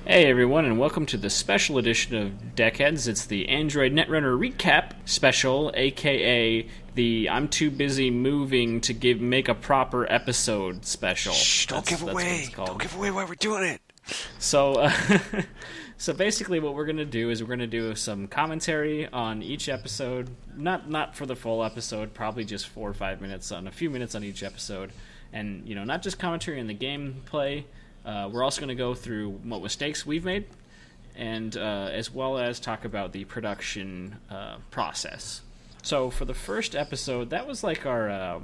Hey everyone, and welcome to the special edition of Deckheads. It's the Android Netrunner Recap Special, aka the I'm too busy moving to make a proper episode special. Shh, don't give away. Don't give away why we're doing it. So, so basically what we're going to do is we're going to do some commentary on each episode. Not for the full episode, probably just 4 or 5 minutes, on a few minutes on each episode. And, not just commentary on the gameplay. We're also going to go through what mistakes we've made, and as well as talk about the production process. So for the first episode, that was like our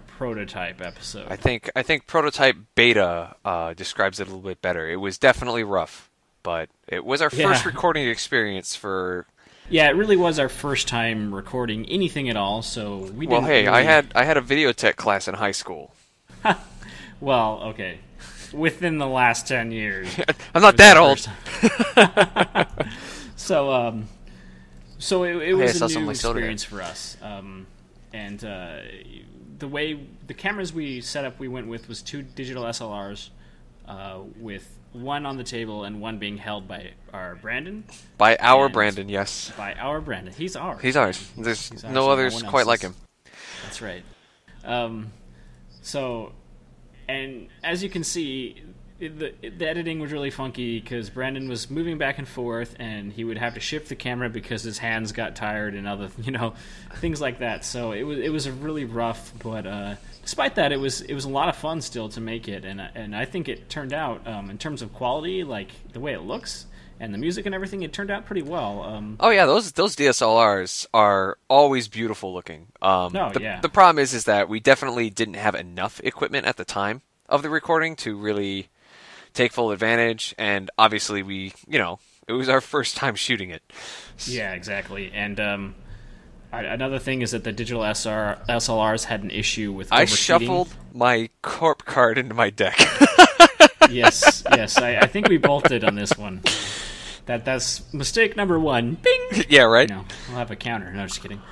prototype episode. I think prototype beta describes it a little bit better. It was definitely rough, but it was our first recording experience for. Yeah, it really was our first time recording anything at all. So we. Well, didn't hey, really... I had a video tech class in high school. Well, okay. Within the last 10 years. I'm not that old. So it was a new experience for us. And the way the cameras we set up, we went with was 2 digital SLRs, with one on the table and one being held by our Brandon. By our Brandon, yes. By our Brandon. He's ours. He's ours. There's no others quite like him. That's right. And as you can see, the editing was really funky because Brandon was moving back and forth, and he would have to shift the camera because his hands got tired and other, things like that. So it was a really rough, but despite that, it was a lot of fun still to make it, and I think it turned out in terms of quality, like the way it looks and the music and everything, it turned out pretty well. Oh yeah, those DSLRs are always beautiful looking. The problem is that we definitely didn't have enough equipment at the time of the recording to really take full advantage, and obviously it was our first time shooting it. Yeah, exactly. And another thing is that the digital SLRs had an issue with overheating. I shuffled my corp card into my deck. Yes, I think we both did on this one. That's mistake number 1. Bing! Yeah, right? We'll have a counter. No, just kidding.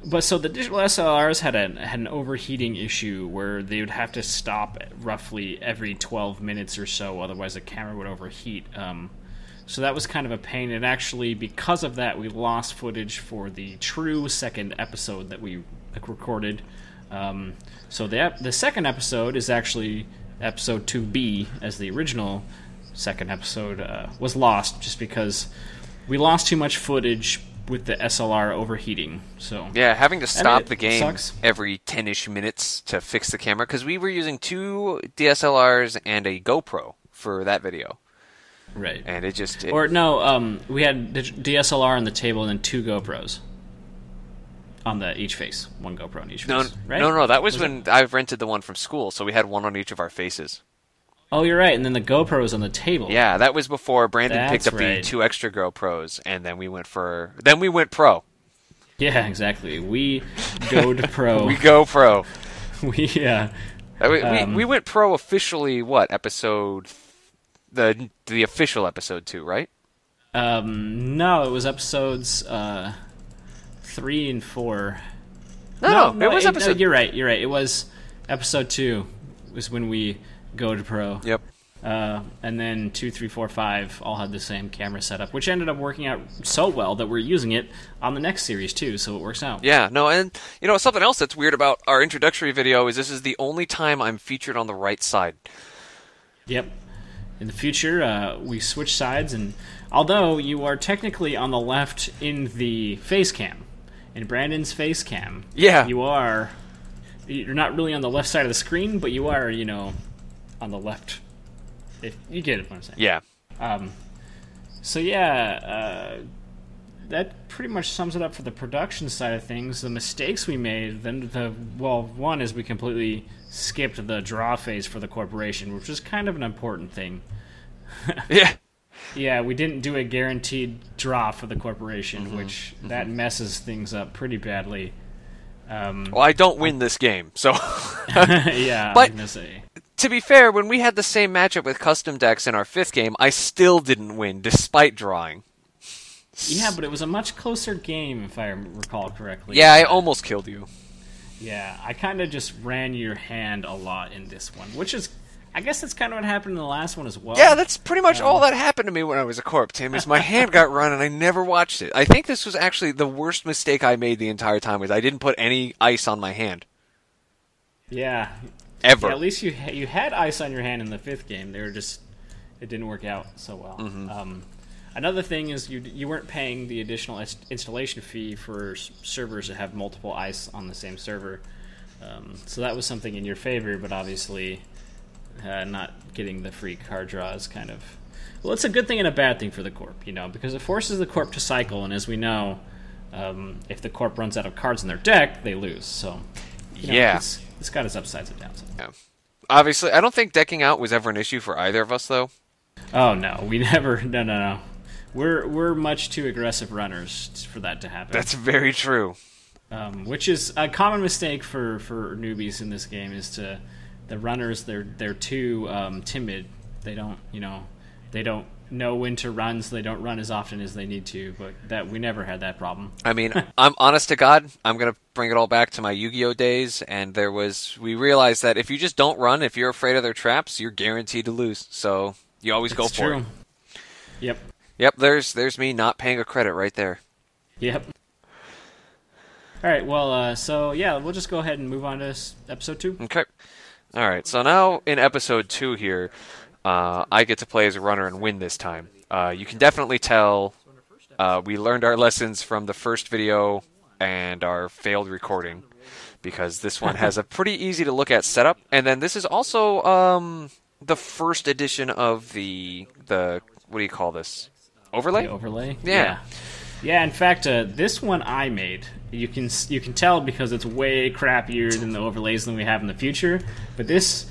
But so the digital SLRs had an overheating issue where they would have to stop roughly every 12 minutes or so, otherwise the camera would overheat. So that was kind of a pain, and actually because of that we lost footage for the true second episode that we recorded. So the second episode is actually episode 2B, as the original second episode was lost just because we lost too much footage with the SLR overheating. So yeah, having to stop the game sucks. Every 10-ish minutes to fix the camera, because we were using 2 DSLRs and a GoPro for that video. Right. And we had the DSLR on the table and then 2 GoPros on each face. 1 GoPro on each face. Right? No, that was when I rented the one from school, so we had one on each of our faces. Oh, you're right, and then the GoPro was on the table. Yeah, that was before Brandon picked up the 2 extra GoPros, and then we went pro. Yeah, exactly. We go to pro. We go pro. We went pro officially. What episode? The official episode 2, right? No, it was episodes 3 and 4. No, it was episode. No, you're right. It was episode 2. Was when we go to pro. Yep. And then 2, 3, 4, 5 all had the same camera setup, which ended up working out so well that we're using it on the next series too, so it works out. Yeah, no, and something else that's weird about our introductory video is this is the only time I'm featured on the right side. Yep. In the future, we switch sides, and although you are technically on the left in the face cam, in Brandon's face cam, yeah, you're not really on the left side of the screen, but you are, on the left. If you get what I'm saying. Yeah. That pretty much sums it up for the production side of things. The mistakes we made, one is we completely skipped the draw phase for the corporation, which was kind of an important thing. Yeah. Yeah, we didn't do a guaranteed draw for the corporation, which that messes things up pretty badly. Well, I don't win this game, so... Yeah, but I'm gonna say. To be fair, when we had the same matchup with custom decks in our 5th game, I still didn't win, despite drawing. Yeah, but it was a much closer game, if I recall correctly. Yeah, I almost killed you. Yeah, I kind of just ran your hand a lot in this one, which is I guess that's kind of what happened in the last one as well. Yeah, that's pretty much all that happened to me when I was a corp, Tim, is my hand got run and I never watched it. I think this was actually the worst mistake I made the entire time, was I didn't put any ice on my hand. Yeah. Ever. Yeah, at least you had ice on your hand in the 5th game. It didn't work out so well. Mm-hmm. Another thing is you weren't paying the additional installation fee for servers that have multiple ice on the same server. So that was something in your favor, but obviously not getting the free card draw is kind of... Well, it's a good thing and a bad thing for the corp, because it forces the corp to cycle, and as we know, if the corp runs out of cards in their deck, they lose. So, it's got its upsides and downsides. Yeah. Obviously, I don't think decking out was ever an issue for either of us, though. Oh, no. We never... No. We're much too aggressive runners for that to happen. That's very true. Which is a common mistake for newbies in this game, is the runners, they're too timid. They don't know when to run, so they don't run as often as they need to. But we never had that problem. I mean, I'm honest to God, I'm gonna bring it all back to my Yu-Gi-Oh days, and we realized that if you just don't run, if you're afraid of their traps, you're guaranteed to lose. So you always go for it. Yep. There's me not paying a credit right there. Yep. All right. Well, we'll just go ahead and move on to episode 2. Okay. All right. So now in episode 2 here, I get to play as a runner and win this time. You can definitely tell we learned our lessons from the first video and our failed recording, because this one has a pretty easy to look at setup, and then this is also the first edition of the what do you call this? Overlay? The overlay? Yeah. Yeah, in fact, this one I made. You can tell because it's way crappier than the overlays than we have in the future. But this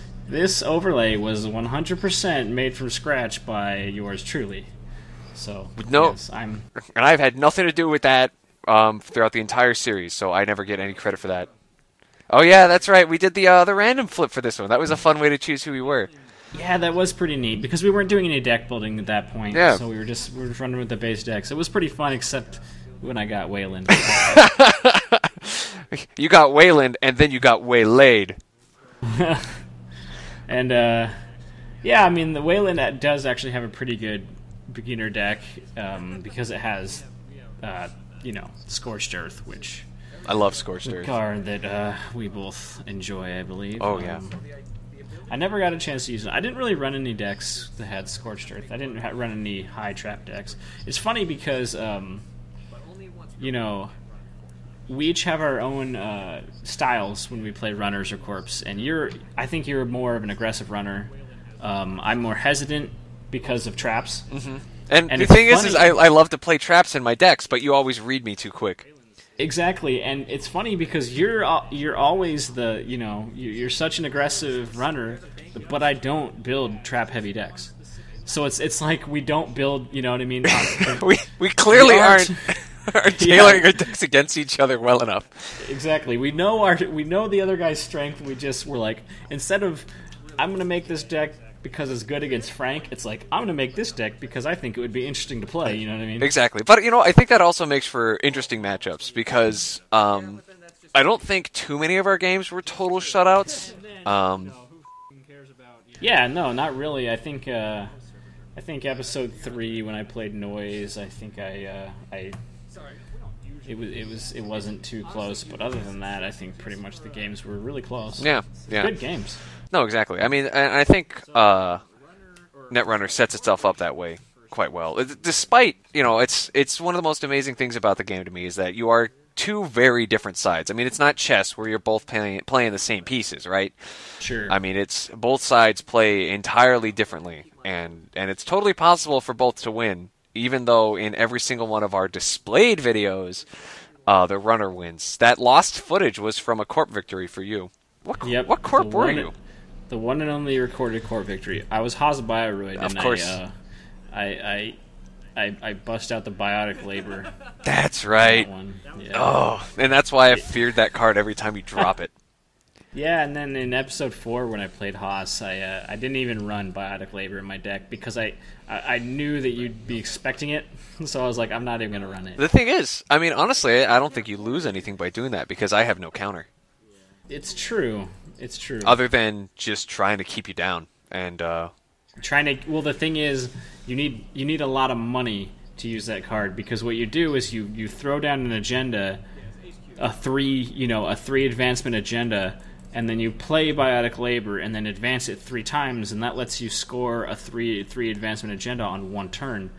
overlay was 100% made from scratch by yours truly. So yes, and I've had nothing to do with that throughout the entire series, so I never get any credit for that. Oh yeah, that's right. We did the random flip for this one. That was a fun way to choose who we were. Yeah, that was pretty neat, because we weren't doing any deck building at that point. Yeah. So we were just running with the base decks. It was pretty fun, except when I got Wayland. You got Wayland, and then you got waylaid. And I mean, the Wayland does actually have a pretty good beginner deck, because it has Scorched Earth, which I love Scorched Earth. A card that we both enjoy, I believe. Oh yeah. I never got a chance to use it. I didn't really run any decks that had Scorched Earth. I didn't run any high trap decks. It's funny because, we each have our own styles when we play runners or corps. And I think you're more of an aggressive runner. I'm more hesitant because of traps. Mm-hmm. And the thing is I love to play traps in my decks, but you always read me too quick. Exactly, and it's funny because you're always you're such an aggressive runner, but I don't build trap heavy decks. So it's like we don't build, you know what I mean? we clearly aren't tailoring our decks against each other well enough. Exactly, we know the other guy's strength. We're like, instead of I'm going to make this deck because it's good against Frank, it's like, I'm going to make this deck because I think it would be interesting to play, you know what I mean? Exactly. But, I think that also makes for interesting matchups, because I don't think too many of our games were total shutouts. Yeah, no, not really. I think episode 3, when I played Noise, I think it wasn't too close, but other than that, I think pretty much the games were really close. Yeah. Good games. No, exactly. I mean, and I think Netrunner sets itself up that way quite well. Despite, it's one of the most amazing things about the game to me is that you are two very different sides. I mean, it's not chess where you're both playing the same pieces, right? Sure. I mean, it's both sides play entirely differently, and it's totally possible for both to win, even though in every single one of our displayed videos, the runner wins. That lost footage was from a corp victory for you. What corp were you? The one and only recorded corp victory. I was Hazabioroid, and course. I bust out the biotic labor. That's right. Yeah. Oh, and that's why I feared that card every time you drop it. Yeah, and then in episode 4, when I played Haas, I didn't even run biotic labor in my deck because I knew that you'd be expecting it, so I was like, I'm not even going to run it. The thing is, I mean, honestly, I don't think you lose anything by doing that because I have no counter. It's true. It's true. Other than just trying to keep you down. And the thing is, you need a lot of money to use that card, because what you do is you throw down an agenda, a 3 advancement agenda, and then you play Biotic Labor and then advance it 3 times, and that lets you score a 3 advancement agenda on 1 turn.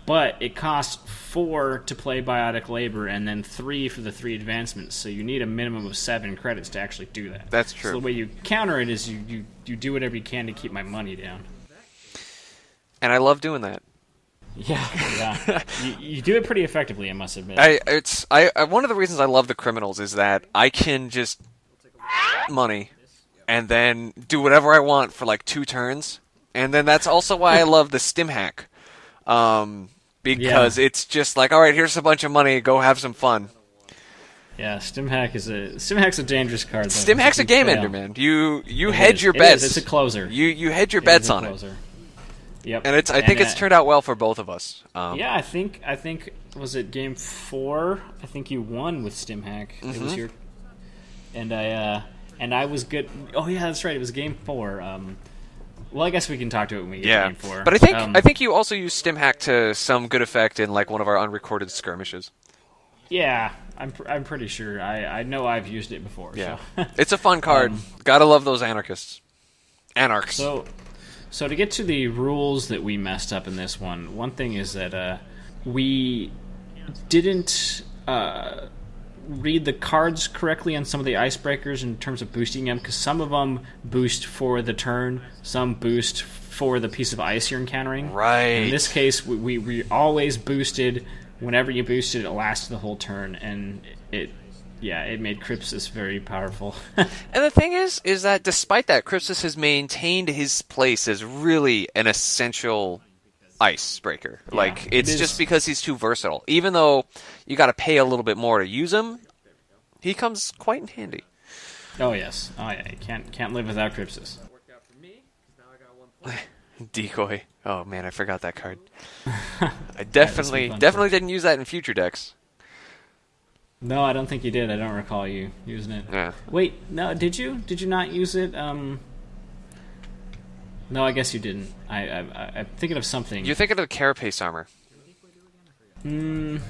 But it costs 4 to play Biotic Labor and then 3 for the 3 advancements, so you need a minimum of 7 credits to actually do that. That's true. So the way you counter it is you do whatever you can to keep my money down. And I love doing that. Yeah. you do it pretty effectively, I must admit. One of the reasons I love the criminals is that I can just money and then do whatever I want for like 2 turns, and then that's also why I love the stim hack, because it's just like, all right, here's a bunch of money, go have some fun. Yeah, stim hack's a dangerous card. Stim hack's a game ender, man. You hedge your bets. It's a closer. You hedge your bets on it. Yep. And I think it's turned out well for both of us. I think was it game 4? I think you won with stim hack. Mm-hmm. It was your, and I was good. Oh yeah, that's right. It was game 4. Well, I guess we can talk to it when we get to game 4. But I think you also used stim hack to some good effect in like one of our unrecorded skirmishes. Yeah, I'm pretty sure. I know I've used it before. Yeah, so. It's a fun card. Gotta love those anarchists. Anarchs. So to get to the rules that we messed up in this one thing is that we didn't read the cards correctly on some of the icebreakers in terms of boosting them, because some of them boost for the turn, some boost for the piece of ice you're encountering. Right. In this case, we always boosted. Whenever you boosted, it lasted the whole turn, and it made Crypsis very powerful. And the thing is that despite that, Crypsis has maintained his place as really an essential icebreaker. Yeah, like, it's just because he's too versatile. Even though you got to pay a little bit more to use him, he comes quite in handy. Oh yes, you can't live without Crypsis. Decoy. Oh man, I forgot that card. I definitely didn't use that in future decks. No, I don't think you did. I don't recall you using it. Yeah. Wait, no, did you? Did you not use it? No, I guess you didn't. I'm thinking of something. You're thinking of the Carapace armor. In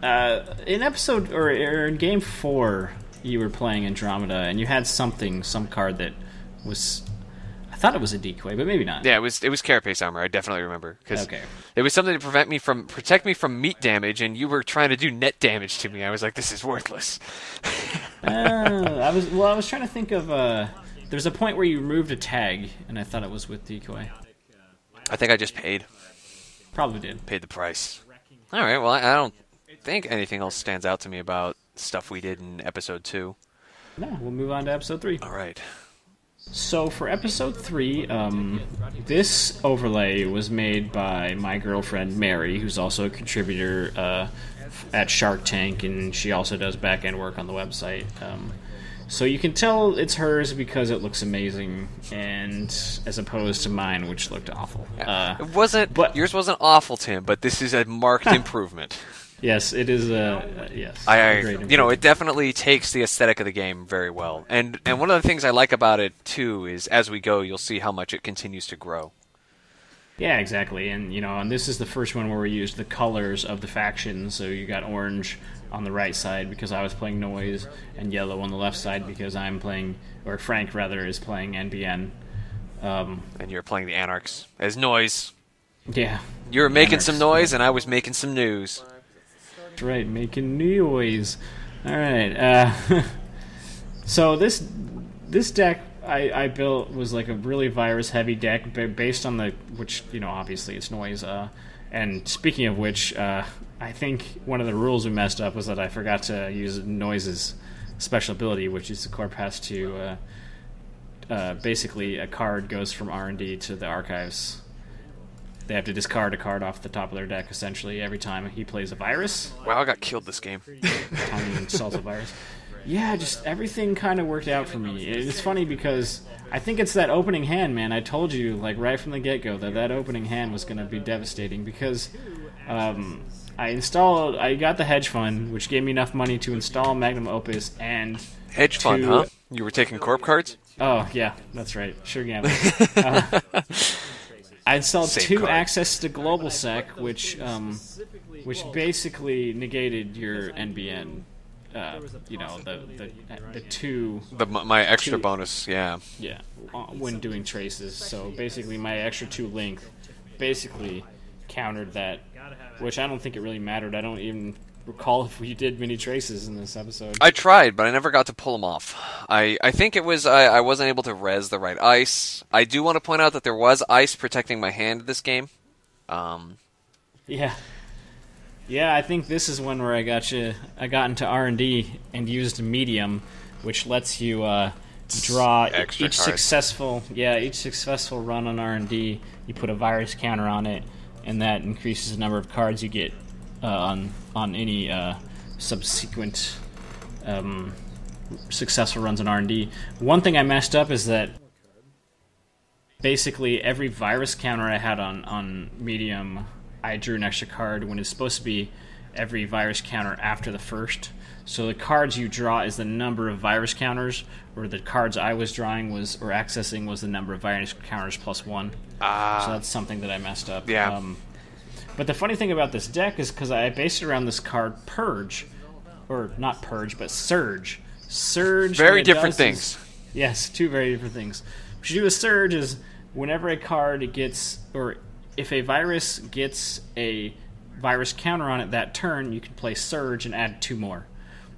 episode or in game 4, you were playing Andromeda, and you had some card that was. I thought it was a decoy, but maybe not. Yeah, it was Carapace armor. I definitely remember, because it was something to protect me from meat damage, and you were trying to do net damage to me. I was like, this is worthless. I was trying to think of. There's a point where you removed a tag, and I thought it was with decoy. I think I just paid. Probably did. Paid the price. All right. Well, I don't think anything else stands out to me about stuff we did in episode 2. No, we'll move on to episode 3. All right. So for episode 3, this overlay was made by my girlfriend Mary, who's also a contributor at SharcTank, and she also does back-end work on the website. So you can tell it's hers because it looks amazing, and as opposed to mine, which looked awful. It wasn't. But yours wasn't awful, Tim. But this is a marked improvement. Yes, it is. Yes, it definitely takes the aesthetic of the game very well. And one of the things I like about it too is as we go, you'll see how much it continues to grow. Yeah, exactly. And and this is the first one where we used the colors of the factions. So you got orange on the right side because I was playing Noise, and yellow on the left side because I'm playing, or Frank rather, is playing NBN. And you're playing the Anarchs as Noise. Yeah. You were making some noise, and I was making some news. That's right, making noise. All right. So this deck I built was like a really virus-heavy deck based on which obviously it's Noise. And speaking of which, I think one of the rules we messed up was that I forgot to use Noise's special ability, which is the Corp has to basically a card goes from R&D to the archives. They have to discard a card off the top of their deck essentially every time he plays a virus. Wow, I got killed this game. Time he installs a virus. Yeah, just everything kind of worked out for me. It's funny because I think it's that opening hand, man. I told you, like, right from the get-go that opening hand was going to be devastating because I got the hedge fund, which gave me enough money to install Magnum Opus and... Hedge fund, huh? You were taking corp cards? Oh, yeah, that's right. Sure gambling. I installed two access to GlobalSec, which basically negated your NBN. The two... my extra bonus, yeah. Yeah, when doing traces. So basically my extra 2 length basically countered that, which I don't think it really mattered. I don't even recall if we did many traces in this episode. I tried, but I never got to pull them off. I think it was I wasn't able to res the right ice. I do want to point out that there was ice protecting my hand this game. Yeah. Yeah, I think this is one where I got into R&D and used medium, which lets you draw each successful run on R&D. You put a virus counter on it, and that increases the number of cards you get on any subsequent successful runs on R&D. One thing I messed up is that basically every virus counter I had on medium, I drew an extra card when it's supposed to be every virus counter after the first. So the cards you draw is the number of virus counters, or the cards I was drawing or accessing was the number of virus counters plus 1. So that's something that I messed up. Yeah. But the funny thing about this deck is because I based it around this card Purge, or not Purge, but Surge. Surge. Very different things. Yes, 2 very different things. What you do with Surge is whenever a card gets, or if a virus gets a virus counter on it that turn, you can play Surge and add 2 more.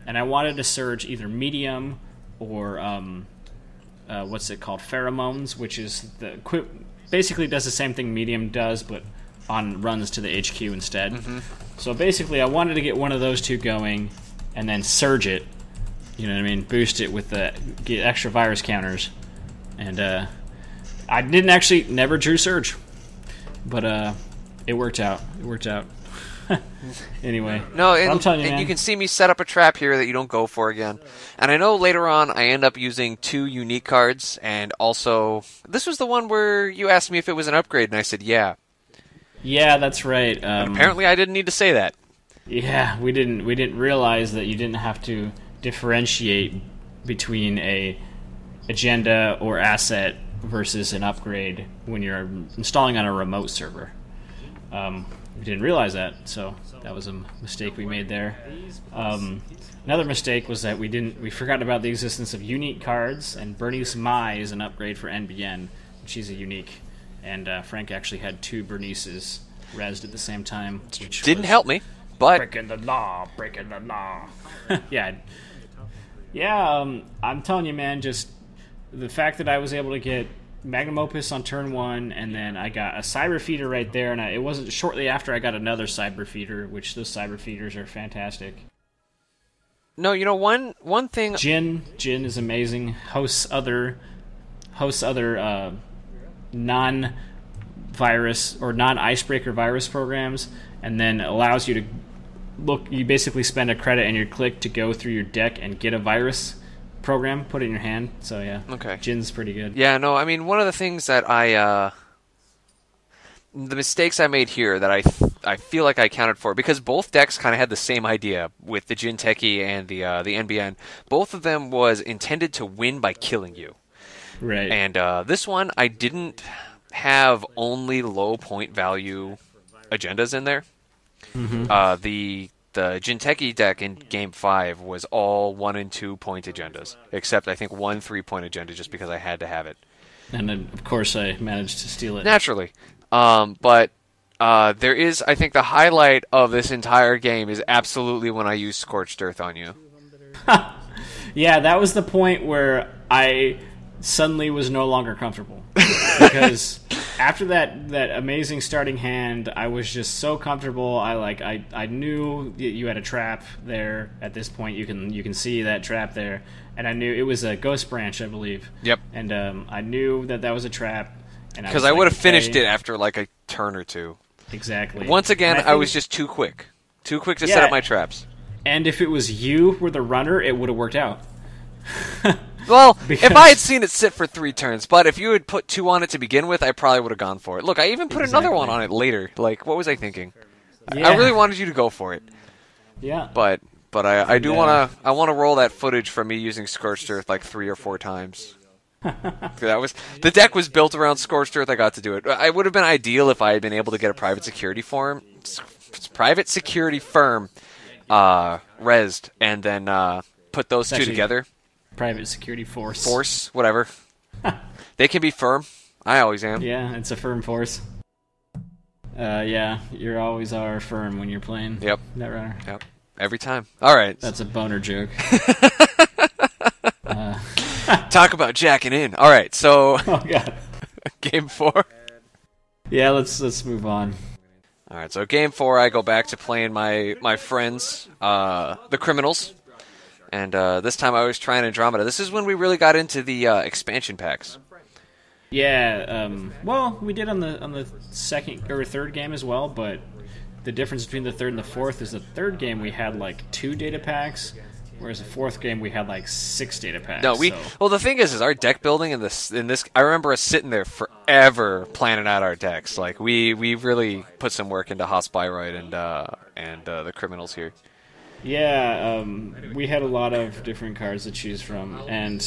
And I wanted to Surge either medium or what's it called, pheromones, which is basically does the same thing medium does, but on runs to the HQ instead. Mm-hmm. So basically, I wanted to get one of those 2 going, and then Surge it. You know what I mean? Boost it with get extra virus counters, and I never drew Surge. But it worked out. Anyway. No, I'm telling you, man, you can see me set up a trap here that you don't go for again. And I know later on I end up using 2 unique cards, and also this was the one where you asked me if it was an upgrade, and I said yeah. Yeah, that's right. And apparently I didn't need to say that. Yeah, we didn't realize that you didn't have to differentiate between a agenda or asset versus an upgrade when you're installing on a remote server. We didn't realize that, so that was a mistake we made there. Another mistake was that we forgot about the existence of unique cards, and Bernice Mai is an upgrade for NBN. She's a unique, and Frank actually had 2 Bernices rezzed at the same time. Which didn't help me, but breaking the law. Yeah. I'm telling you, man, just the fact that I was able to get Magnum Opus on turn 1, and then I got a Cyber Feeder right there, and it wasn't shortly after I got another Cyber Feeder, which those Cyber Feeders are fantastic. No, one thing... Jin is amazing. Hosts other non-virus or non-icebreaker virus programs, and then allows you to you basically spend a credit and your click to go through your deck and get a virus program, put it in your hand. So yeah, okay. Jin's pretty good. Yeah, no, I mean, one of the things that the mistakes I made here that I feel like I accounted for, because both decks kind of had the same idea with the Jin Techie and the NBN. Both of them was intended to win by killing you. Right. And this one, I didn't have only low point value agendas in there. Mm-hmm. The Jinteki deck in Game 5 was all 1 and 2 point agendas, except I think 1 3-point agenda just because I had to have it. And then, of course, I managed to steal it. Naturally. But there is, I think the highlight of this entire game is absolutely when I use Scorched Earth on you. Yeah, that was the point where I suddenly was no longer comfortable. Because after that amazing starting hand, I was just so comfortable. I knew you had a trap there. At this point, you can see that trap there, and I knew it was a Ghost Branch, I believe. Yep. And I knew that was a trap. Because I would have finished it after like a turn or two. Exactly. Once again, I was just too quick to set up my traps. And if it was you were the runner, it would have worked out. Well, if I had seen it sit for 3 turns, but if you had put 2 on it to begin with, I probably would have gone for it. Look, I even put another one on it later. Like, what was I thinking? Yeah. I really wanted you to go for it. Yeah. But I do want to roll that footage from me using Scorched Earth like 3 or 4 times. The deck was built around Scorched Earth. I got to do it. It would have been ideal if I had been able to get a private security firm, rezzed, and then put those two together. Private security force. Force, whatever. They can be firm. I always am. Yeah, it's a firm force. Yeah, you always are firm when you're playing. Yep. Netrunner. Yep. Every time. All right. That's a boner joke. Talk about jacking in. All right, so oh god, game 4. Yeah, let's move on. All right, so game 4, I go back to playing my friends, the Criminals, and this time I was trying Andromeda. This is when we really got into the expansion packs. Yeah, well, we did on the second or third game as well, but the difference between the third and the fourth is the third game we had like 2 data packs. Whereas the fourth game we had like 6 data packs. No, well the thing is our deck building in this I remember us sitting there forever planning out our decks. Like we really put some work into Hospiroid and the Criminals here. Yeah, we had a lot of different cards to choose from, and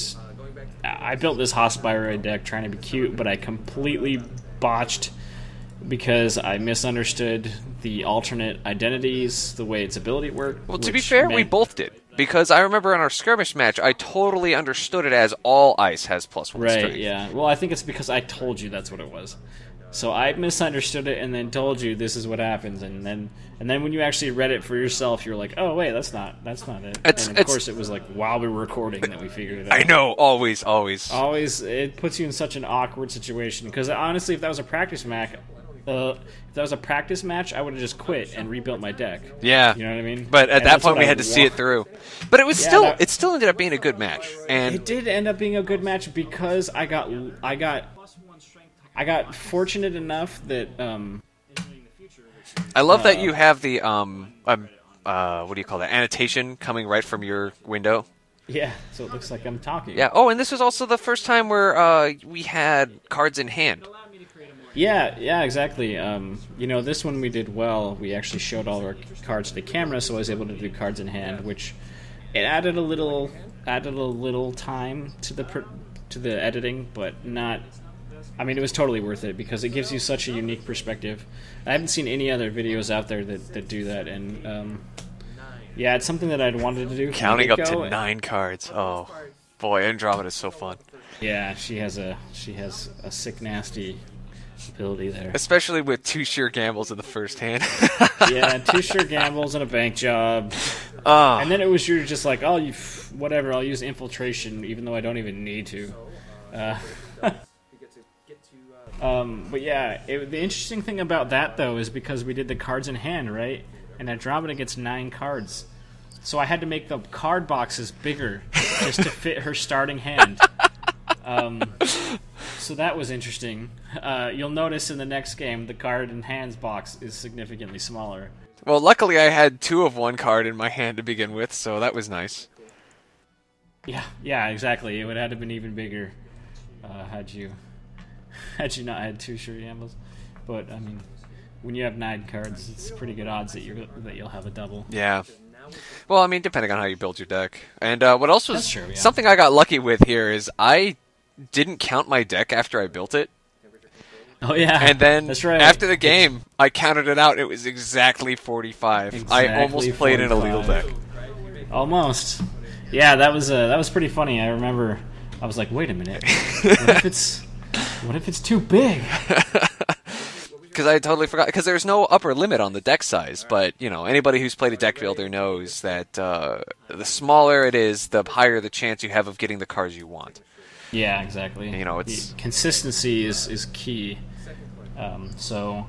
I built this Hospiroid deck trying to be cute, but I completely botched because I misunderstood the alternate identities, the way its ability worked. Well, to be fair, we both did. Because I remember in our skirmish match, I totally understood it as all ice has +1 strength. Right, yeah. Well, I think it's because I told you that's what it was. So I misunderstood it and then told you this is what happens, and then when you actually read it for yourself, you're like, oh wait, that's not it. And of course, it was like while we were recording that we figured it out. I know, always. It puts you in such an awkward situation because honestly, if that was a practice match. If that was a practice match, I would have just quit and rebuilt my deck. Yeah, you know what I mean. But at that point, we had to see it through. But it was it still ended up being a good match, and it did end up being a good match because I got fortunate enough that. I love that you have the what do you call that, annotation coming right from your window. Yeah, so it looks like I'm talking. Yeah. Oh, and this was also the first time where we had cards in hand. Yeah, exactly. This one we did well. We actually showed all our cards to the camera, so I was able to do cards in hand, which it added a little time to the editing, but not. I mean, it was totally worth it because it gives you such a unique perspective. I haven't seen any other videos out there that do that, and yeah, it's something that I'd wanted to do. Counting up to 9 cards. Oh boy, Andromeda is so fun. Yeah, she has a sick, nasty ability there. Especially with 2 sheer gambles in the first hand. Yeah, 2 sheer gambles and a bank job. And then you're just like, oh, whatever, I'll use infiltration even though I don't even need to. But yeah, the interesting thing about that though is because we did the cards in hand, right? And Andromeda gets 9 cards. So I had to make the card boxes bigger just to fit her starting hand. So that was interesting. You'll notice in the next game, the card in hands box is significantly smaller. Well, luckily I had 2 of one card in my hand to begin with, so that was nice. Yeah, exactly. It would have been even bigger had you not had 2 sure gambles. But I mean, when you have 9 cards, it's pretty good odds that you'll have a double. Yeah. Well, I mean, depending on how you build your deck. And what else was true, yeah. Something I got lucky with here is I didn't count my deck after I built it. Oh yeah, and then that's right. After the game, I counted it out. It was exactly 45. I almost played in a legal deck. Almost. Yeah, that was pretty funny. I remember. I was like, wait a minute. What if it's too big? Because I totally forgot. Because there's no upper limit on the deck size, but anybody who's played a deck builder knows that the smaller it is, the higher the chance you have of getting the cards you want. Yeah, exactly. It's consistency is key. So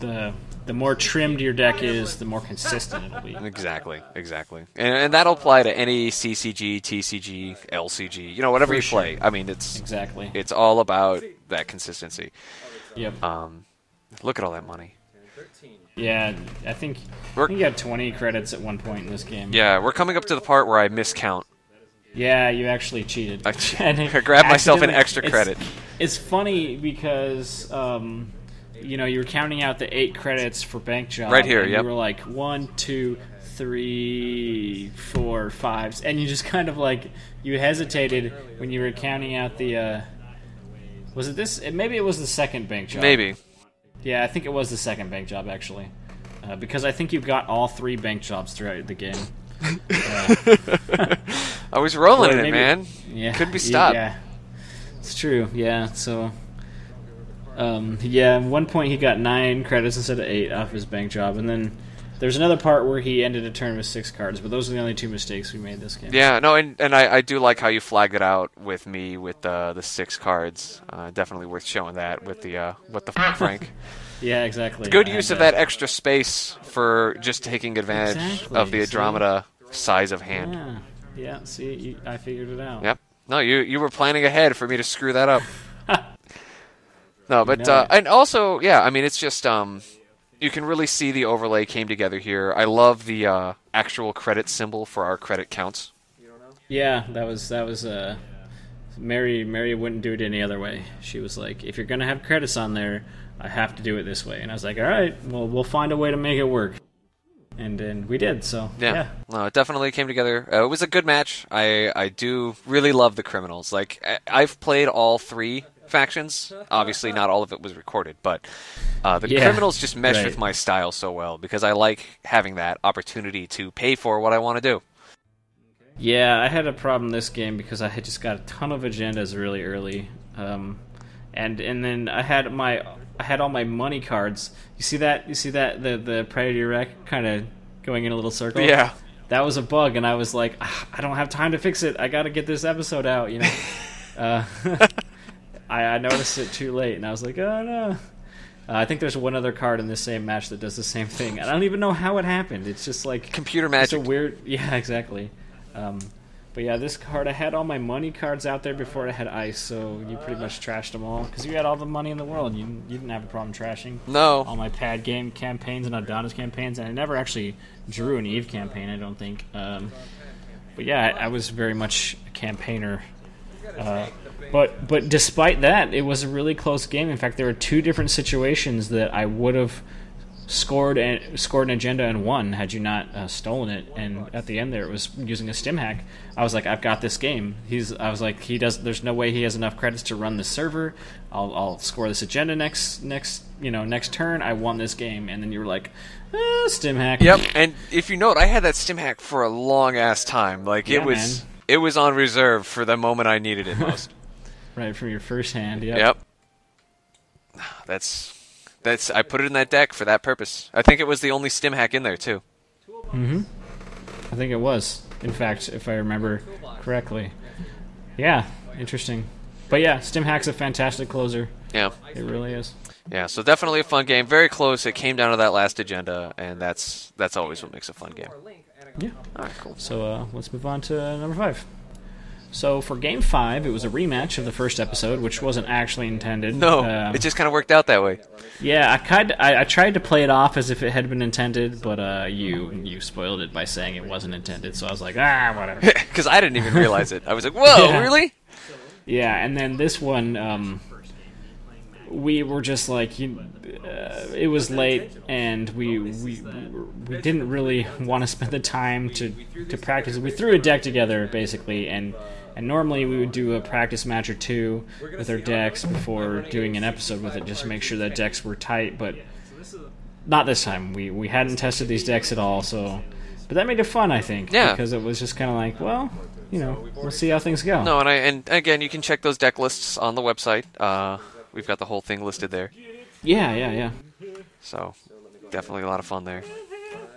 the more trimmed your deck is, the more consistent it'll be. Exactly. And that'll apply to any CCG, TCG, LCG, whatever you play. I mean, it's all about that consistency. Yep. Look at all that money. Yeah, I think you got 20 credits at one point in this game. Yeah, we're coming up to the part where I miscount. Yeah, you actually cheated. I grabbed myself an extra credit. It's funny because you were counting out the 8 credits for bank job. Right here, and yep. You were like 1, 2, 3, 4, 5, and you just kind of like you hesitated when you were counting out the. Was it this? Maybe it was the second bank job. Maybe. Yeah, I think it was the second bank job actually, because I think you got all 3 bank jobs throughout the game. I was rolling it, man. Yeah, couldn't be stopped. Yeah, it's true. Yeah, so. At one point he got 9 credits instead of 8 off his bank job, and then there's another part where he ended a turn with 6 cards, but those are the only 2 mistakes we made this game. Yeah, no, and I do like how you flagged it out with me with the 6 cards. Definitely worth showing that with the what the Frank. Yeah, exactly. Good use of that extra space for just taking advantage of the Andromeda size of hand. Yeah. See, I figured it out. Yep. No, you were planning ahead for me to screw that up. No, but and also, yeah, I mean, it's just you can really see the overlay came together here. I love the actual credit symbol for our credit counts. Yeah, that was Mary wouldn't do it any other way. She was like, if you're gonna have credits on there, I have to do it this way. And I was like, all right, well, we'll find a way to make it work. And then we did. So yeah. No, it definitely came together. It was a good match. I do really love the criminals. Like I've played all 3 factions. Obviously, not all of it was recorded, but the criminals just mesh with my style so well because I like having that opportunity to pay for what I want to do. Yeah, I had a problem this game because I had just got a ton of agendas really early, and then I had all my money cards. You see that the Predator Wreck kind of going in a little circle. Yeah, that was a bug, and I was like, I don't have time to fix it. I got to get this episode out, I noticed it too late, and I was like, oh no. I think there's one other card in this same match that does the same thing. I don't even know how it happened. It's just like computer magic. It's a weird, yeah, exactly. But yeah, this card, I had all my money cards out there before I had ice, so you pretty much trashed them all because you had all the money in the world. You didn't have a problem trashing. No. All my pad game campaigns and Adonis campaigns, and I never actually drew an Eve campaign, I don't think. But yeah, I was very much a campaigner. But despite that, it was a really close game. In fact, there were 2 different situations that I would have scored an agenda and won had you not stolen it. And at the end there, it was using a stim hack. I was like, I've got this game. There's no way he has enough credits to run the server. I'll score this agenda next turn. I won this game. And then you were like, stim hack. Yep. And if you note, I had that stim hack for a long ass time. Like it was on reserve for the moment I needed it most. Right, from your first hand, Yep. That's I put it in that deck for that purpose. I think it was the only stim hack in there too. Mm-hmm. I think it was. In fact, if I remember correctly. Yeah, interesting. But yeah, stim hack's a fantastic closer. Yeah. It really is. Yeah, so definitely a fun game. Very close. It came down to that last agenda, and that's always what makes a fun game. Yeah. All right, cool. So let's move on to number 5. So for Game 5, it was a rematch of the first episode, which wasn't actually intended. No, it just kind of worked out that way. Yeah, I tried to play it off as if it had been intended, but you spoiled it by saying it wasn't intended, so I was like, whatever. Because I didn't even realize it. I was like, whoa, really? Yeah, and then this one, we were just like, it was late, and we didn't really want to spend the time to practice. We threw a deck together, basically, and normally we would do a practice match or 2 with our decks before doing an episode with it, just to make sure that decks were tight, but not this time. We hadn't tested these decks at all, but that made it fun, I think, because it was just kind of like, well, we'll see how things go. No, and again, you can check those deck lists on the website. We've got the whole thing listed there. Yeah. So, definitely a lot of fun there.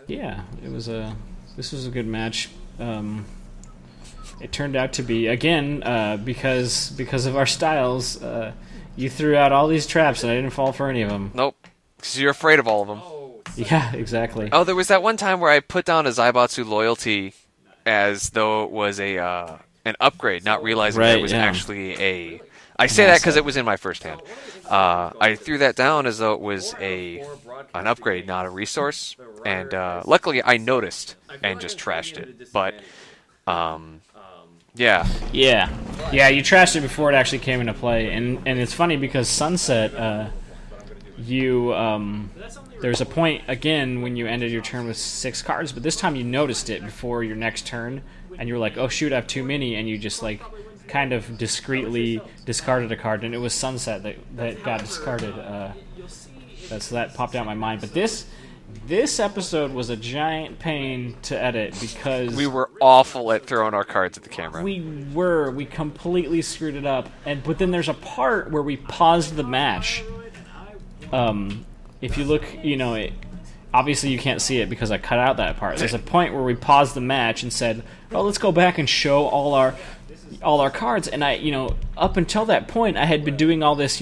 Yeah, this was a good match. It turned out to be, again, because of our styles, you threw out all these traps and I didn't fall for any of them. Nope, because you're afraid of all of them. Yeah, exactly. Oh, there was that one time where I put down a Zaibatsu loyalty as though it was an upgrade, not realizing that it was actually a... I say that because it was in my first hand. I threw that down as though it was an upgrade, not a resource. And luckily I noticed and just trashed it. But, yeah. Yeah, you trashed it before it actually came into play. And it's funny because Sunset, you there's a point again when you ended your turn with 6 cards, but this time you noticed it before your next turn, and you were like, oh shoot, I have too many, and you just like kind of discreetly discarded a card, and it was Sunset that got discarded. So that popped out in my mind. But this episode was a giant pain to edit because we were awful at throwing our cards at the camera. We completely screwed it up. But then there's a part where we paused the match. If you look, obviously you can't see it because I cut out that part. There's a point where we paused the match and said, "Oh, let's go back and show all our cards." And up until that point, I had been doing all this,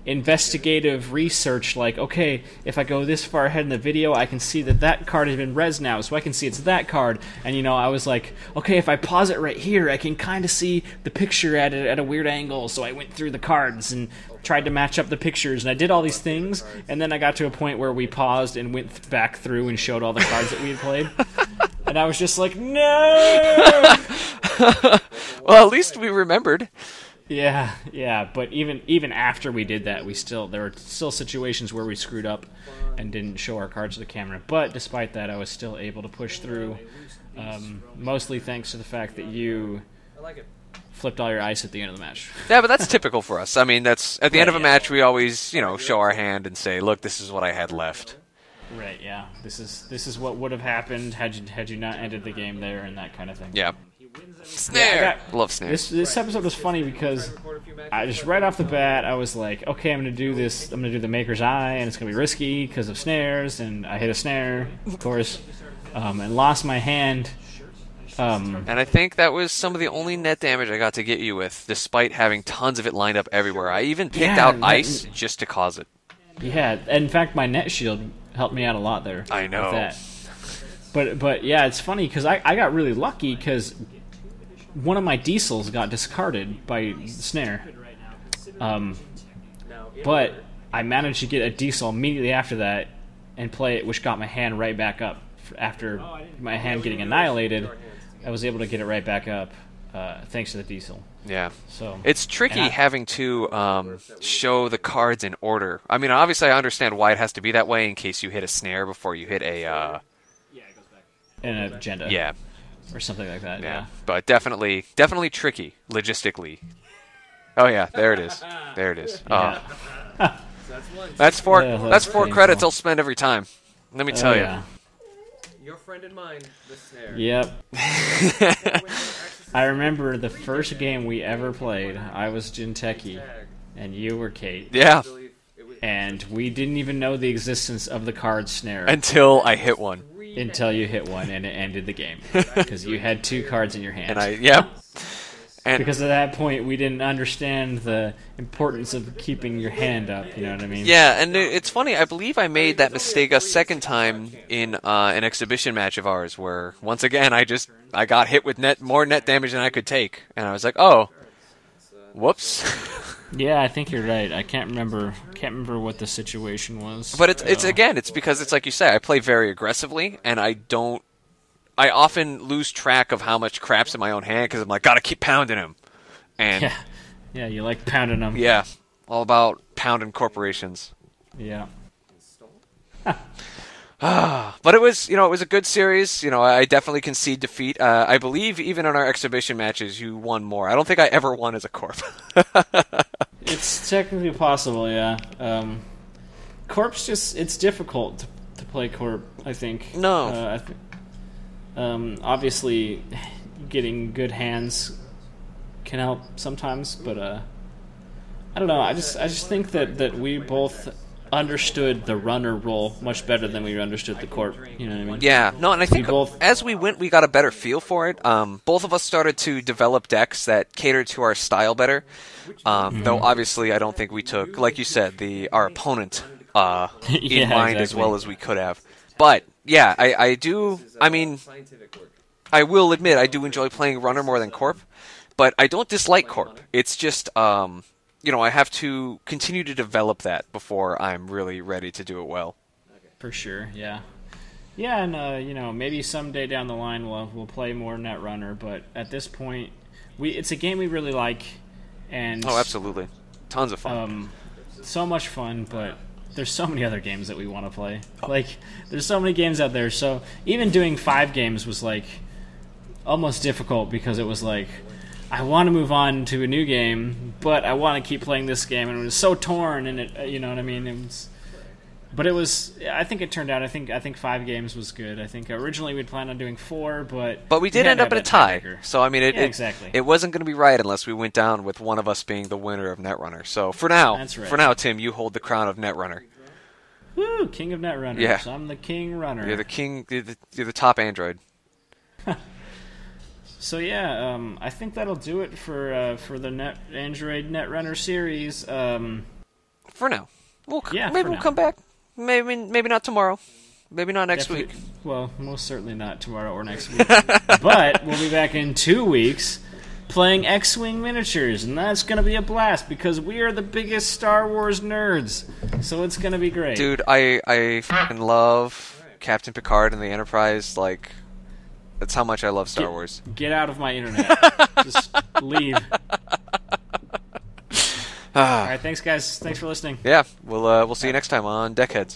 investigative research. Like, okay, if I go this far ahead in the video, I can see that card has been res now, so I can see it's that card. And I was like, okay, if I pause it right here, I can kind of see the picture at a weird angle. So I went through the cards and tried to match up the pictures, and I did all these things. And then I got to a point where we paused and went back through and showed all the cards that we had played. And I was just like, no. Well, at least we remembered. Yeah. But even after we did that, there were still situations where we screwed up and didn't show our cards to the camera. But despite that, I was still able to push through, mostly thanks to the fact that you flipped all your ice at the end of the match. Yeah, but that's typical for us. I mean, that's at the end of a match, we always, show our hand and say, "Look, this is what I had left." Right. Yeah. This is what would have happened had you not ended the game there and that kind of thing. Yeah. Snare. Love snare. This episode was funny because I just right off the bat I was like, okay, I'm gonna do this. I'm gonna do the Maker's Eye, and it's gonna be risky because of snares. And I hit a snare, of course, and lost my hand. And I think that was some of the only net damage I got to get you with, despite having tons of it lined up everywhere. I even picked out ice just to cause it. Yeah, in fact, my net shield helped me out a lot there. I know. With that. But yeah, it's funny because I got really lucky because one of my diesels got discarded by snare. But I managed to get a diesel immediately after that and play it, which got my hand right back up. After my hand getting annihilated, I was able to get it right back up thanks to the diesel. Yeah. So it's tricky having to show the cards in order. I mean, obviously I understand why it has to be that way in case you hit a snare before you hit an agenda. Yeah. Or something like that. Yeah. But definitely tricky logistically. Oh yeah, there it is. There it is. Oh. Yeah. That's four credits I'll spend every time. Let me tell you. Yeah. Your friend and mine, the snare. Yep. I remember the first game we ever played. I was Jinteki, and you were Kate. Yeah. And we didn't even know the existence of the card snare until I hit one. Until you hit one, and it ended the game because you had 2 cards in your hand. And because at that point, we didn't understand the importance of keeping your hand up, you know what I mean? Yeah, and it's funny, I believe I made that mistake a second time in an exhibition match of ours, where, once again, I got hit with more net damage than I could take, and I was like, oh, whoops. Yeah, I think you're right. I can't remember what the situation was. But it's because it's like you say, I play very aggressively, and I often lose track of how much crap's in my own hand because I'm like, gotta keep pounding him. And yeah, you like pounding them. Yeah, all about pounding corporations. Yeah. But it was a good series. I definitely concede defeat. I believe even in our exhibition matches, you won more. I don't think I ever won as a corp. It's technically possible, yeah. Corp's it's difficult to play corp, I think. No. Obviously, getting good hands can help sometimes, but I don't know. I just think that we both understood the runner role much better than we understood the corp. You know what I mean? Yeah. No, and I think as we went, we got a better feel for it. Both of us started to develop decks that catered to our style better. Though obviously, I don't think we took, like you said, our opponent in mind as well as we could have. But yeah, I do. I mean, I will admit I do enjoy playing runner more than corp, but I don't dislike corp. It's just I have to continue to develop that before I'm really ready to do it well. For sure, yeah. Yeah, and maybe someday down the line we'll play more Netrunner, but at this point, it's a game we really like, and oh, absolutely, tons of fun. So much fun, but there's so many other games that we want to play. Like, there's so many games out there. So even doing 5 games was like almost difficult because it was like I want to move on to a new game, but I want to keep playing this game, and it was so torn. And it, you know what I mean? It was, but it was. I think it turned out. I think 5 games was good. I think originally we'd planned on doing 4, but we did end up in a tie. So I mean, exactly. It wasn't going to be right unless we went down with one of us being the winner of Netrunner. So for now, Tim, you hold the crown of Netrunner. Woo! King of Netrunner. Yeah. So I'm the king runner. You're the king. You're the top android. So yeah, I think that'll do it for the Android Netrunner series. For now, maybe we'll come back. Maybe not tomorrow. Maybe not next week. Well, most certainly not tomorrow or next week. But we'll be back in 2 weeks playing X-Wing miniatures, and that's going to be a blast because we are the biggest Star Wars nerds. So it's going to be great. Dude, I fucking love Captain Picard and the Enterprise. Like, that's how much I love Star Wars. Get out of my internet. Just leave. All right, thanks, guys. Thanks for listening. Yeah, we'll see you next time on Deckheads.